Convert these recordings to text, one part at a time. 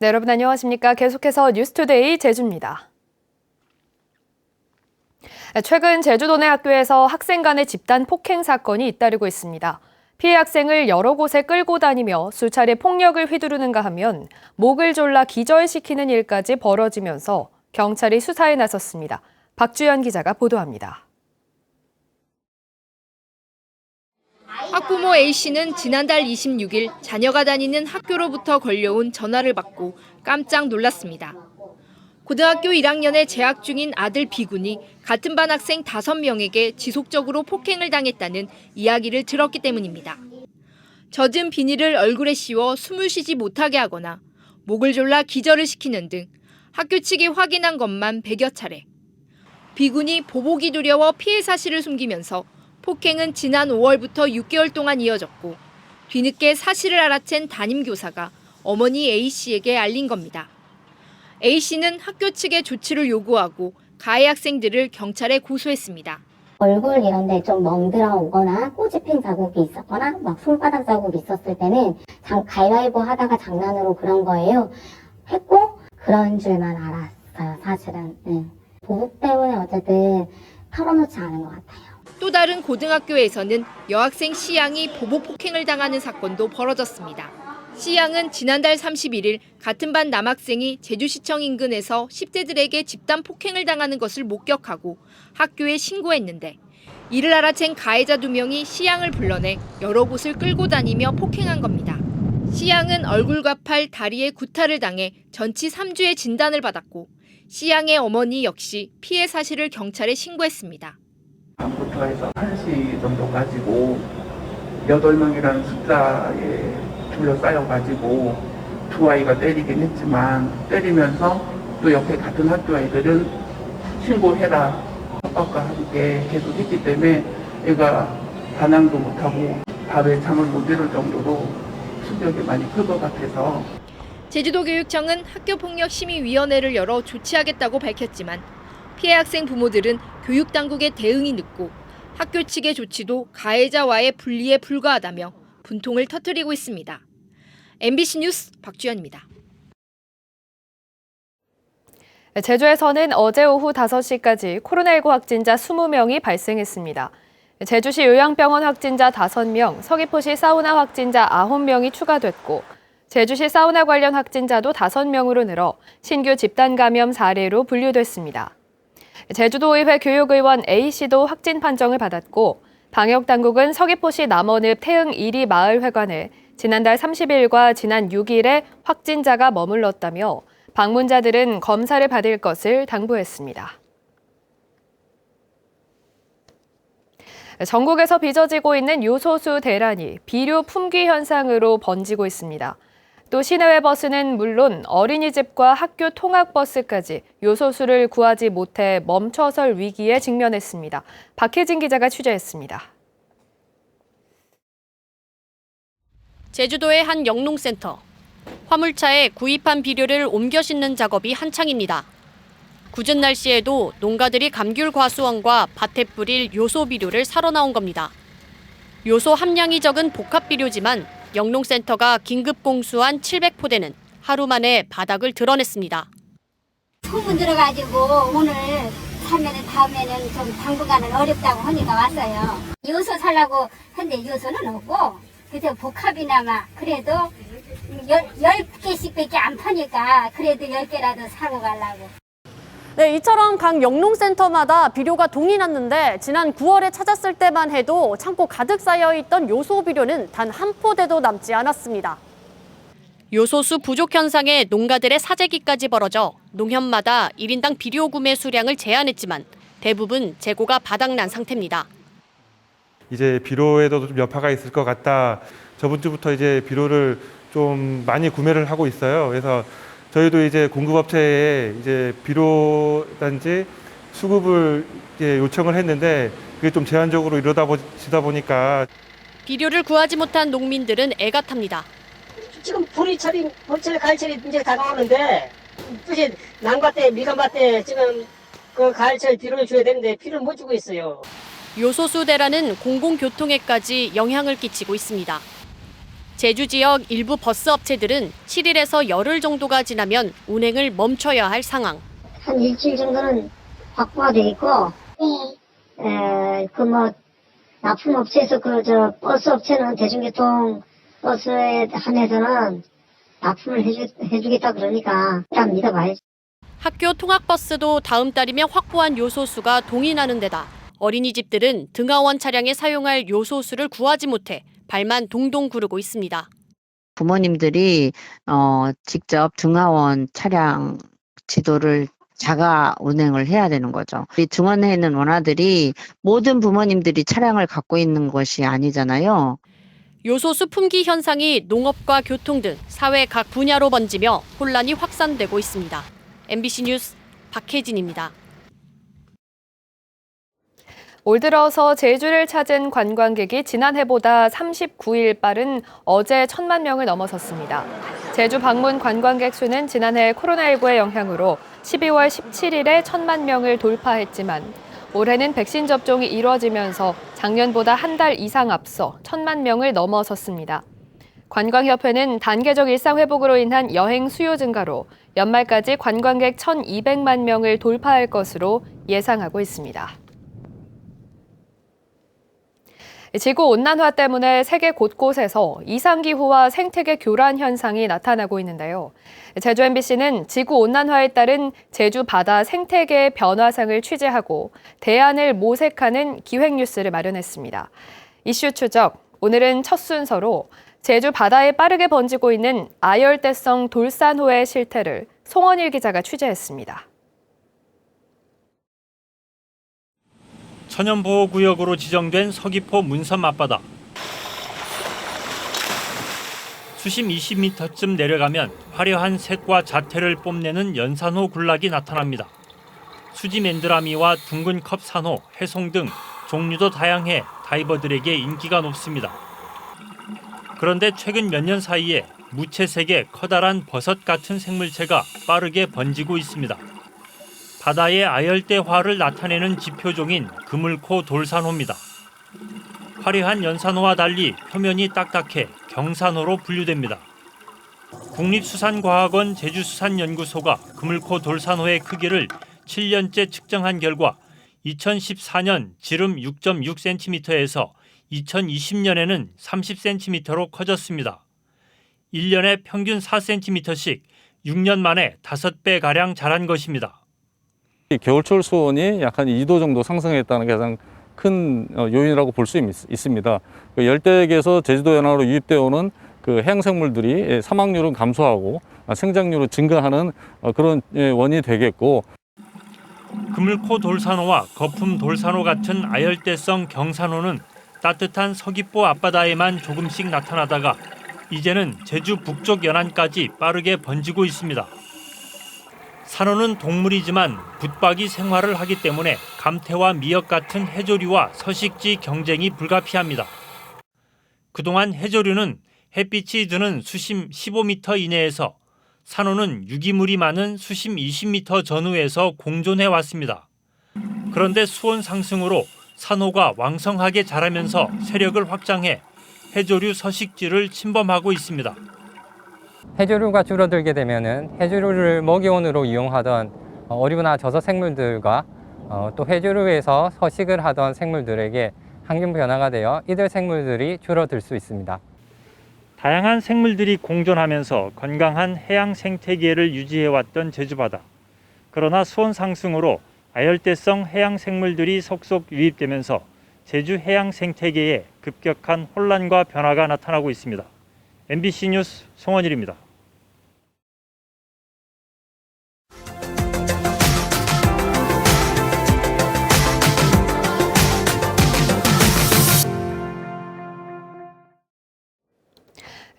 네, 여러분 안녕하십니까? 계속해서 뉴스투데이 제주입니다. 최근 제주도 내 학교에서 학생 간의 집단 폭행 사건이 잇따르고 있습니다. 피해 학생을 여러 곳에 끌고 다니며 수차례 폭력을 휘두르는가 하면 목을 졸라 기절시키는 일까지 벌어지면서 경찰이 수사에 나섰습니다. 박주연 기자가 보도합니다. 학부모 A씨는 지난달 26일 자녀가 다니는 학교로부터 걸려온 전화를 받고 깜짝 놀랐습니다. 고등학교 1학년에 재학 중인 아들 B군이 같은 반 학생 5명에게 지속적으로 폭행을 당했다는 이야기를 들었기 때문입니다. 젖은 비닐을 얼굴에 씌워 숨을 쉬지 못하게 하거나 목을 졸라 기절을 시키는 등 학교 측이 확인한 것만 100여 차례. B군이 보복이 두려워 피해 사실을 숨기면서 폭행은 지난 5월부터 6개월 동안 이어졌고 뒤늦게 사실을 알아챈 담임교사가 어머니 A씨에게 알린 겁니다. A씨는 학교 측에 조치를 요구하고 가해 학생들을 경찰에 고소했습니다. 얼굴 이런 데 좀 멍들어 오거나 꼬집힌 자국이 있었거나 막 손바닥 자국이 있었을 때는 가위바위보 하다가 장난으로 그런 거예요. 했고 그런 줄만 알았어요, 사실은. 네. 보복 때문에 어쨌든 털어놓지 않은 것 같아요. 또 다른 고등학교에서는 여학생 C양이 보복 폭행을 당하는 사건도 벌어졌습니다. C양은 지난달 31일 같은 반 남학생이 제주시청 인근에서 10대들에게 집단 폭행을 당하는 것을 목격하고 학교에 신고했는데 이를 알아챈 가해자 2명이 C양을 불러내 여러 곳을 끌고 다니며 폭행한 겁니다. C양은 얼굴과 팔, 다리에 구타를 당해 전치 3주의 진단을 받았고 C양의 어머니 역시 피해 사실을 경찰에 신고했습니다. 밤부터 해서 1시 정도까지고 8명이라는 숫자에 둘러싸여가지고 두 아이가 때리긴 했지만 때리면서 또 옆에 같은 학교 아이들은 신고해라 협박과 함께 계속 했기 때문에 애가 반항도 못하고 밥에 잠을 못 이룰 정도로 충격이 많이 클 것 같아서 제주도교육청은 학교폭력심의위원회를 열어 조치하겠다고 밝혔지만 피해 학생 부모들은 교육당국의 대응이 늦고 학교 측의 조치도 가해자와의 분리에 불과하다며 분통을 터뜨리고 있습니다. MBC 뉴스 박주연입니다. 제주에서는 어제 오후 5시까지 코로나19 확진자 20명이 발생했습니다. 제주시 요양병원 확진자 5명, 서귀포시 사우나 확진자 9명이 추가됐고 제주시 사우나 관련 확진자도 5명으로 늘어 신규 집단 감염 사례로 분류됐습니다. 제주도의회 교육의원 A씨도 확진 판정을 받았고 방역당국은 서귀포시 남원읍 태흥 1리 마을회관에 지난달 30일과 지난 6일에 확진자가 머물렀다며 방문자들은 검사를 받을 것을 당부했습니다. 전국에서 빚어지고 있는 요소수 대란이 비료 품귀 현상으로 번지고 있습니다. 또 시내외 버스는 물론 어린이집과 학교 통학버스까지 요소수를 구하지 못해 멈춰설 위기에 직면했습니다. 박혜진 기자가 취재했습니다. 제주도의 한 영농센터. 화물차에 구입한 비료를 옮겨 싣는 작업이 한창입니다. 궂은 날씨에도 농가들이 감귤 과수원과 밭에 뿌릴 요소 비료를 사러 나온 겁니다. 요소 함량이 적은 복합 비료지만 영농센터가 긴급 공수한 700포대는 하루 만에 바닥을 드러냈습니다. 소문 들어가지고 오늘 사면 다음에는 좀 당분간은 어렵다고 하니까 왔어요. 요소 살라고 했는데 요소는 없고 그래서 복합이나마 그래도 10개씩밖에 안 파니까 그래도 10개라도 사고 가려고. 네, 이처럼 각 영농센터마다 비료가 동이 났는데 지난 9월에 찾았을 때만 해도 창고 가득 쌓여있던 요소 비료는 단 한 포대도 남지 않았습니다. 요소수 부족 현상에 농가들의 사재기까지 벌어져 농협마다 1인당 비료 구매 수량을 제한했지만 대부분 재고가 바닥난 상태입니다. 이제 비료에도 좀 여파가 있을 것 같다. 저번 주부터 이제 비료를 좀 많이 구매를 하고 있어요. 그래서 저희도 이제 공급업체에 이제 비료단지 수급을 요청을 했는데 그게 좀 제한적으로 이루어지다 보니까 비료를 구하지 못한 농민들은 애가 탑니다. 지금 보리철, 가을철이 이제 다가오는데 이제 난밭에, 밀감밭에 지금 그 가을철 비료를 줘야 되는데 비료를 못 주고 있어요. 요소수 대란은 공공교통에까지 영향을 끼치고 있습니다. 제주 지역 일부 버스 업체들은 7일에서 열흘 정도가 지나면 운행을 멈춰야 할 상황. 한 일주일 정도는 확보가 돼 있고, 납품 업체에서 버스 업체는 대중교통 버스에 한해서는 납품을 해주겠다 그러니까 일단 믿어봐야지. 학교 통학버스도 다음 달이면 확보한 요소수가 동의나는 데다 어린이집들은 등하원 차량에 사용할 요소수를 구하지 못해 발만 동동 구르고 있습니다. 부모님들이 직접 등하원 차량 지도를 자가 운행을 해야 되는 거죠. 우리 등원해 있는 원화들이 모든 부모님들이 차량을 갖고 있는 것이 아니잖아요. 요소수 품귀 현상이 농업과 교통 등 사회 각 분야로 번지며 혼란이 확산되고 있습니다. MBC 뉴스 박혜진입니다. 올 들어서 제주를 찾은 관광객이 지난해보다 39일 빠른 어제 1,000만 명을 넘어섰습니다. 제주 방문 관광객 수는 지난해 코로나19의 영향으로 12월 17일에 1,000만 명을 돌파했지만 올해는 백신 접종이 이루어지면서 작년보다 한 달 이상 앞서 1,000만 명을 넘어섰습니다. 관광협회는 단계적 일상 회복으로 인한 여행 수요 증가로 연말까지 관광객 1,200만 명을 돌파할 것으로 예상하고 있습니다. 지구온난화 때문에 세계 곳곳에서 이상기후와 생태계 교란 현상이 나타나고 있는데요. 제주 MBC는 지구온난화에 따른 제주 바다 생태계의 변화상을 취재하고 대안을 모색하는 기획뉴스를 마련했습니다. 이슈 추적, 오늘은 첫 순서로 제주 바다에 빠르게 번지고 있는 아열대성 돌산호의 실태를 송원일 기자가 취재했습니다. 천연보호구역으로 지정된 서귀포 문섬 앞바다. 수심 20m쯤 내려가면 화려한 색과 자태를 뽐내는 연산호 군락이 나타납니다. 수지맨드라미와 둥근 컵산호, 해송 등 종류도 다양해 다이버들에게 인기가 높습니다. 그런데 최근 몇 년 사이에 무채색의 커다란 버섯 같은 생물체가 빠르게 번지고 있습니다. 바다의 아열대화를 나타내는 지표종인 그물코 돌산호입니다. 화려한 연산호와 달리 표면이 딱딱해 경산호로 분류됩니다. 국립수산과학원 제주수산연구소가 그물코 돌산호의 크기를 7년째 측정한 결과 2014년 지름 6.6cm에서 2020년에는 30cm로 커졌습니다. 1년에 평균 4cm씩 6년 만에 5배가량 자란 것입니다. 겨울철 수온이 약 한 2도 정도 상승했다는 게 가장 큰 요인이라고 볼 수 있습니다. 열대에서 제주도 연안으로 유입되어 오는 그 해양생물들이 사망률은 감소하고 생장률은 증가하는 그런 원인이 되겠고, 그물코 돌산호와 거품 돌산호 같은 아열대성 경산호는 따뜻한 서귀포 앞바다에만 조금씩 나타나다가 이제는 제주 북쪽 연안까지 빠르게 번지고 있습니다. 산호는 동물이지만 붙박이 생활을 하기 때문에 감태와 미역 같은 해조류와 서식지 경쟁이 불가피합니다. 그동안 해조류는 햇빛이 드는 수심 15m 이내에서, 산호는 유기물이 많은 수심 20m 전후에서 공존해 왔습니다. 그런데 수온 상승으로 산호가 왕성하게 자라면서 세력을 확장해 해조류 서식지를 침범하고 있습니다. 해조류가 줄어들게 되면은 해조류를 먹이원으로 이용하던 어류나 저서 생물들과 또 해조류에서 서식을 하던 생물들에게 환경 변화가 되어 이들 생물들이 줄어들 수 있습니다. 다양한 생물들이 공존하면서 건강한 해양 생태계를 유지해왔던 제주바다. 그러나 수온 상승으로 아열대성 해양 생물들이 속속 유입되면서 제주 해양 생태계에 급격한 혼란과 변화가 나타나고 있습니다. MBC 뉴스 송원일입니다.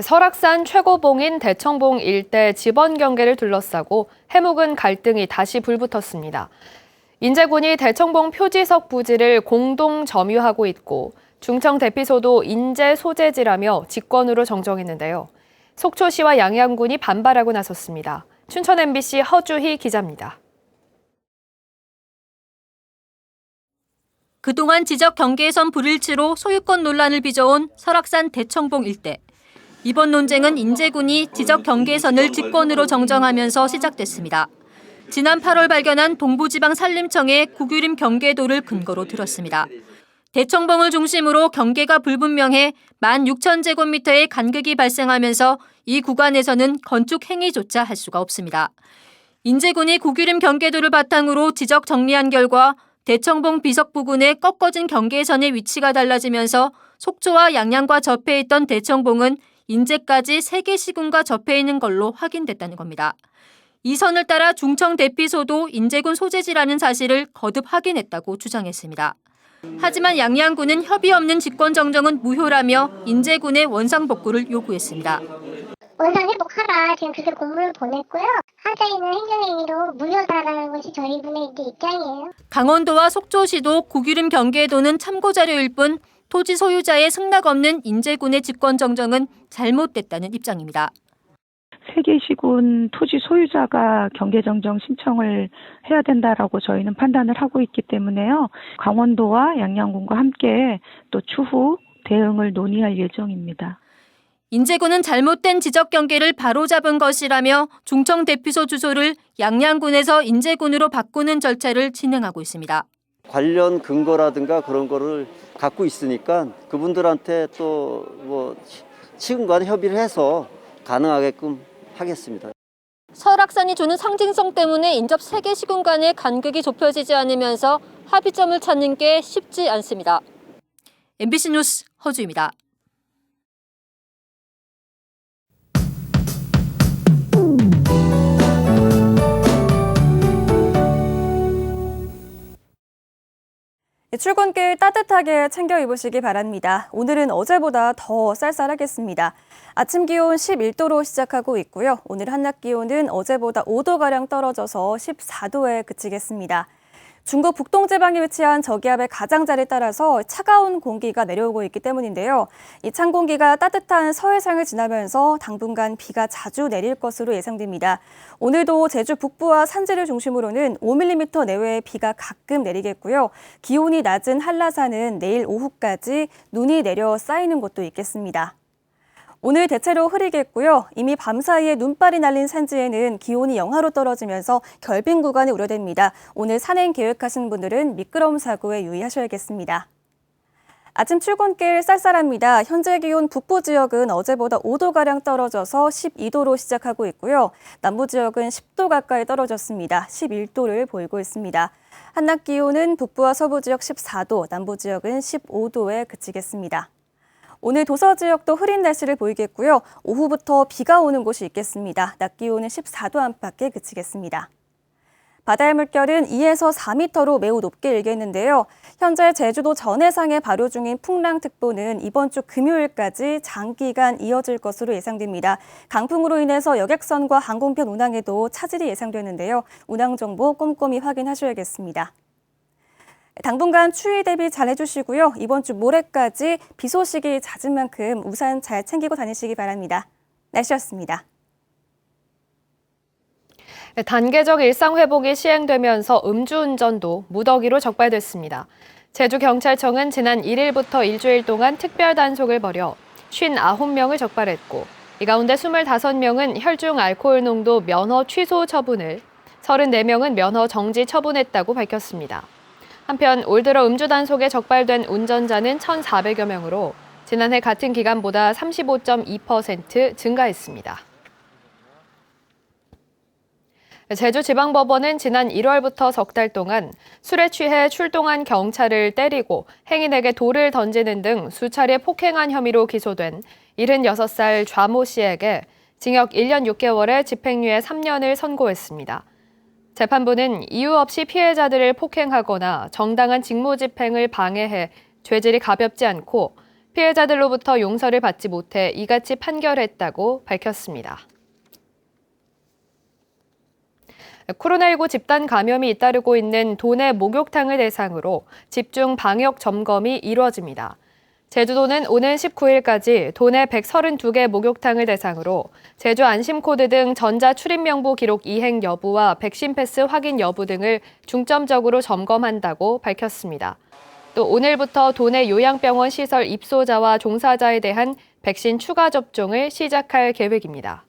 설악산 최고봉인 대청봉 일대 지번 경계를 둘러싸고 해묵은 갈등이 다시 불붙었습니다. 인제군이 대청봉 표지석 부지를 공동 점유하고 있고 중청 대피소도 인제 소재지라며 직권으로 정정했는데요. 속초시와 양양군이 반발하고 나섰습니다. 춘천 MBC 허주희 기자입니다. 그동안 지적 경계선 불일치로 소유권 논란을 빚어온 설악산 대청봉 일대. 이번 논쟁은 인제군이 지적 경계선을 직권으로 정정하면서 시작됐습니다. 지난 8월 발견한 동부지방산림청의 국유림 경계도를 근거로 들었습니다. 대청봉을 중심으로 경계가 불분명해 16,000제곱미터의 간극이 발생하면서 이 구간에서는 건축 행위조차 할 수가 없습니다. 인제군이 국유림 경계도를 바탕으로 지적 정리한 결과 대청봉 비석 부근의 꺾어진 경계선의 위치가 달라지면서 속초와 양양과 접해 있던 대청봉은 인제까지 3개 시군과 접해 있는 걸로 확인됐다는 겁니다. 이 선을 따라 중청 대피소도 인제군 소재지라는 사실을 거듭 확인했다고 주장했습니다. 하지만 양양군은 협의 없는 직권 정정은 무효라며 인제군의 원상 복구를 요구했습니다. 원상 회복하라. 지금 그렇게 공문을 보냈고요. 하자 있는 행정행위로 무효다라는 것이 저희 분의 입장이에요. 강원도와 속초시도 국유림 경계도는 참고 자료일 뿐 토지 소유자의 승낙 없는 인제군의 직권 정정은 잘못됐다는 입장입니다. 세계시군 토지 소유자가 경계정정 신청을 해야 된다라고 저희는 판단을 하고 있기 때문에요. 강원도와 양양군과 함께 또 추후 대응을 논의할 예정입니다. 인제군은 잘못된 지적 경계를 바로잡은 것이라며 중청 대피소 주소를 양양군에서 인제군으로 바꾸는 절차를 진행하고 있습니다. 관련 근거라든가 그런 거를 갖고 있으니까 그분들한테 또 뭐 시군과 협의를 해서 가능하게끔 하겠습니다. 설악산이 주는 상징성 때문에 인접 3개 시군 간의 간극이 좁혀지지 않으면서 합의점을 찾는 게 쉽지 않습니다. MBC 뉴스 허주입니다. 출근길 따뜻하게 챙겨 입으시기 바랍니다. 오늘은 어제보다 더 쌀쌀하겠습니다. 아침 기온 11도로 시작하고 있고요. 오늘 한낮 기온은 어제보다 5도가량 떨어져서 14도에 그치겠습니다. 중국 북동지방에 위치한 저기압의 가장자리에 따라서 차가운 공기가 내려오고 있기 때문인데요. 이 찬 공기가 따뜻한 서해상을 지나면서 당분간 비가 자주 내릴 것으로 예상됩니다. 오늘도 제주 북부와 산지를 중심으로는 5mm 내외의 비가 가끔 내리겠고요. 기온이 낮은 한라산은 내일 오후까지 눈이 내려 쌓이는 곳도 있겠습니다. 오늘 대체로 흐리겠고요. 이미 밤사이에 눈발이 날린 산지에는 기온이 영하로 떨어지면서 결빙 구간이 우려됩니다. 오늘 산행 계획하시는 분들은 미끄러움 사고에 유의하셔야겠습니다. 아침 출근길 쌀쌀합니다. 현재 기온 북부 지역은 어제보다 5도가량 떨어져서 12도로 시작하고 있고요. 남부 지역은 10도 가까이 떨어졌습니다. 11도를 보이고 있습니다. 한낮 기온은 북부와 서부 지역 14도, 남부 지역은 15도에 그치겠습니다. 오늘 도서 지역도 흐린 날씨를 보이겠고요. 오후부터 비가 오는 곳이 있겠습니다. 낮 기온은 14도 안팎에 그치겠습니다. 바다의 물결은 2에서 4m로 매우 높게 일겠는데요. 현재 제주도 전해상에 발효 중인 풍랑특보는 이번 주 금요일까지 장기간 이어질 것으로 예상됩니다. 강풍으로 인해서 여객선과 항공편 운항에도 차질이 예상되는데요. 운항 정보 꼼꼼히 확인하셔야겠습니다. 당분간 추위 대비 잘 해주시고요. 이번 주 모레까지 비 소식이 잦은 만큼 우산 잘 챙기고 다니시기 바랍니다. 날씨였습니다. 단계적 일상 회복이 시행되면서 음주운전도 무더기로 적발됐습니다. 제주경찰청은 지난 1일부터 일주일 동안 특별 단속을 벌여 59명을 적발했고 이 가운데 25명은 혈중 알코올 농도 면허 취소 처분을, 34명은 면허 정지 처분했다고 밝혔습니다. 한편 올 들어 음주 단속에 적발된 운전자는 1,400여 명으로 지난해 같은 기간보다 35.2% 증가했습니다. 제주지방법원은 지난 1월부터 석 달 동안 술에 취해 출동한 경찰을 때리고 행인에게 돌을 던지는 등 수차례 폭행한 혐의로 기소된 76살 좌모 씨에게 징역 1년 6개월에 집행유예 3년을 선고했습니다. 재판부는 이유 없이 피해자들을 폭행하거나 정당한 직무집행을 방해해 죄질이 가볍지 않고 피해자들로부터 용서를 받지 못해 이같이 판결했다고 밝혔습니다. 코로나19 집단 감염이 잇따르고 있는 도내 목욕탕을 대상으로 집중 방역 점검이 이루어집니다. 제주도는 오는 19일까지 도내 132개 목욕탕을 대상으로 제주 안심코드 등 전자출입명부 기록 이행 여부와 백신 패스 확인 여부 등을 중점적으로 점검한다고 밝혔습니다. 또 오늘부터 도내 요양병원 시설 입소자와 종사자에 대한 백신 추가 접종을 시작할 계획입니다.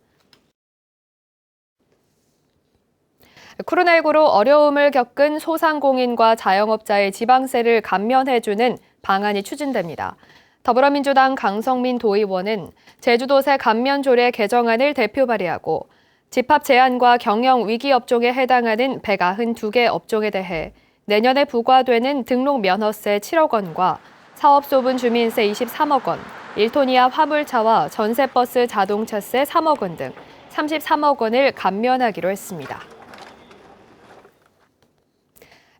코로나19로 어려움을 겪은 소상공인과 자영업자의 지방세를 감면해주는 방안이 추진됩니다. 더불어민주당 강성민 도의원은 제주도세 감면 조례 개정안을 대표 발의하고 집합 제한과 경영 위기 업종에 해당하는 192개 업종에 대해 내년에 부과되는 등록 면허세 7억 원과 사업소분 주민세 23억 원, 1톤 이하 화물차와 전세버스 자동차세 3억 원 등 33억 원을 감면하기로 했습니다.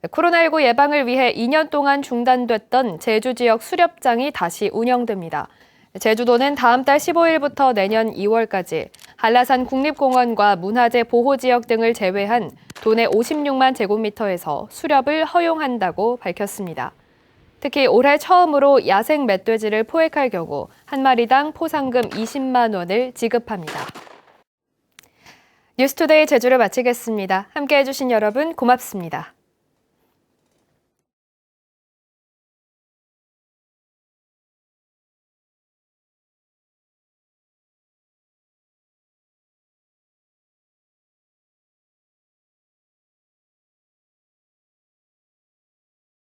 코로나19 예방을 위해 2년 동안 중단됐던 제주 지역 수렵장이 다시 운영됩니다. 제주도는 다음 달 15일부터 내년 2월까지 한라산 국립공원과 문화재 보호지역 등을 제외한 도내 56만 제곱미터에서 수렵을 허용한다고 밝혔습니다. 특히 올해 처음으로 야생 멧돼지를 포획할 경우 한 마리당 포상금 20만 원을 지급합니다. 뉴스투데이 제주를 마치겠습니다. 함께해 주신 여러분 고맙습니다.